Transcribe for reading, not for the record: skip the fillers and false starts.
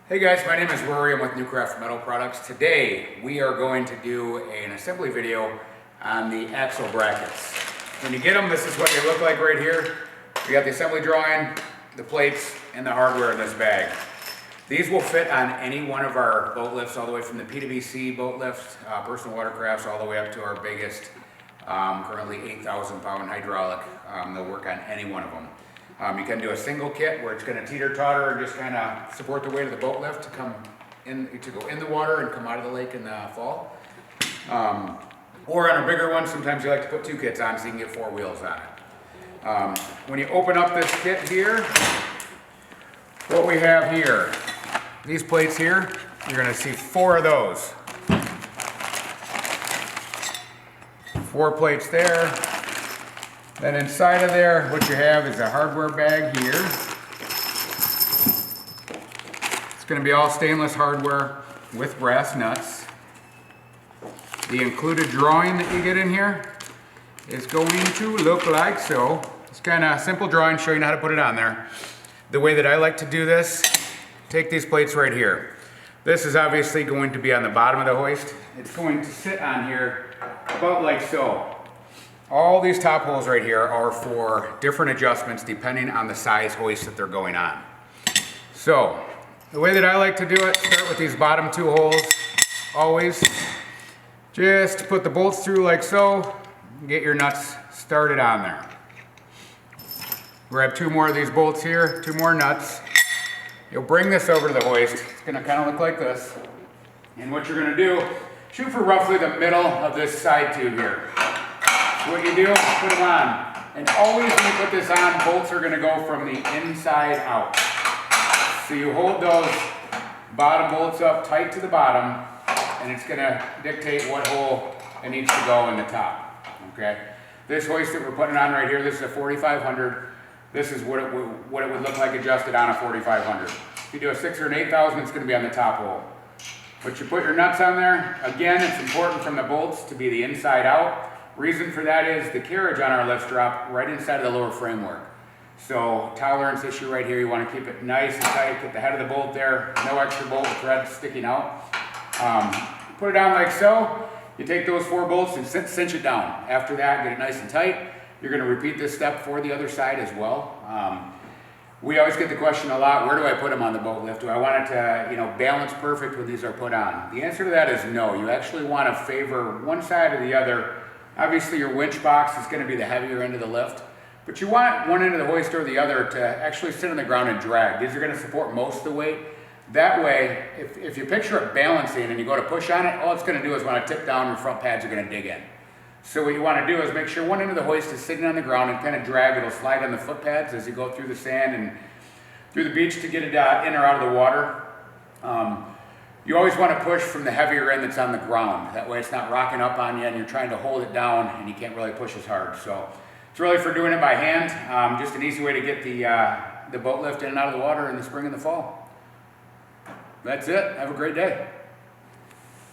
Hey guys, my name is Rory. I'm with New Craft Metal Products. Today we are going to do an assembly video on the axle brackets. When you get them, this is what they look like right here. We got the assembly drawing, the plates, and the hardware in this bag. These will fit on any one of our boat lifts, all the way from the PWC boat lift, personal watercrafts, all the way up to our biggest, currently 8,000 pound hydraulic. They'll work on any one of them. You can do a single kit where it's going to teeter-totter and just kind of support the weight of the boat lift to come in, to go in the water and come out of the lake in the fall. Or on a bigger one, sometimes you like to put two kits on so you can get four wheels on it. When you open up this kit here, what we have here, these plates here, you're going to see four of those. Four plates there. Then inside of there, what you have is a hardware bag here. It's going to be all stainless hardware with brass nuts. The included drawing that you get in here is going to look like so. It's kind of simple drawing showing you how to put it on there. The way that I like to do this, take these plates right here. This is obviously going to be on the bottom of the hoist. It's going to sit on here about like so. All these top holes right here are for different adjustments depending on the size hoist that they're going on. So, the way that I like to do it, start with these bottom two holes, always. Just put the bolts through like so, and get your nuts started on there. Grab two more of these bolts here, two more nuts. You'll bring this over to the hoist. It's gonna kind of look like this. And what you're gonna do, shoot for roughly the middle of this side tube here. What you do, put them on. And always when you put this on, bolts are gonna go from the inside out. So you hold those bottom bolts up tight to the bottom, and it's gonna dictate what hole it needs to go in the top, okay? This hoist that we're putting on right here, this is a 4500. This is what it would look like adjusted on a 4500. If you do a 6 or an 8000, it's gonna be on the top hole. But you put your nuts on there, again, it's important from the bolts to be the inside out. Reason for that is the carriage on our lifts drop right inside of the lower framework. So tolerance issue right here, you want to keep it nice and tight, get the head of the bolt there, no extra bolt thread sticking out. Put it on like so, you take those four bolts and cinch it down. After that, get it nice and tight. You're going to repeat this step for the other side as well. We always get the question a lot, where do I put them on the boat lift? Do I want it to, balance perfect when these are put on? The answer to that is no. You actually want to favor one side or the other. Obviously your winch box is going to be the heavier end of the lift, but you want one end of the hoist or the other to actually sit on the ground and drag. These are going to support most of the weight. That way, if you picture it balancing and you go to push on it, all it's going to do is when I tip down, your front pads are going to dig in. So what you want to do is make sure one end of the hoist is sitting on the ground and kind of drag. It'll slide on the foot pads as you go through the sand and through the beach to get it in or out of the water. You always want to push from the heavier end that's on the ground. That way it's not rocking up on you and you're trying to hold it down and you can't really push as hard. So it's really for doing it by hand. Just an easy way to get the boat lift in and out of the water in the spring and the fall. That's it. Have a great day.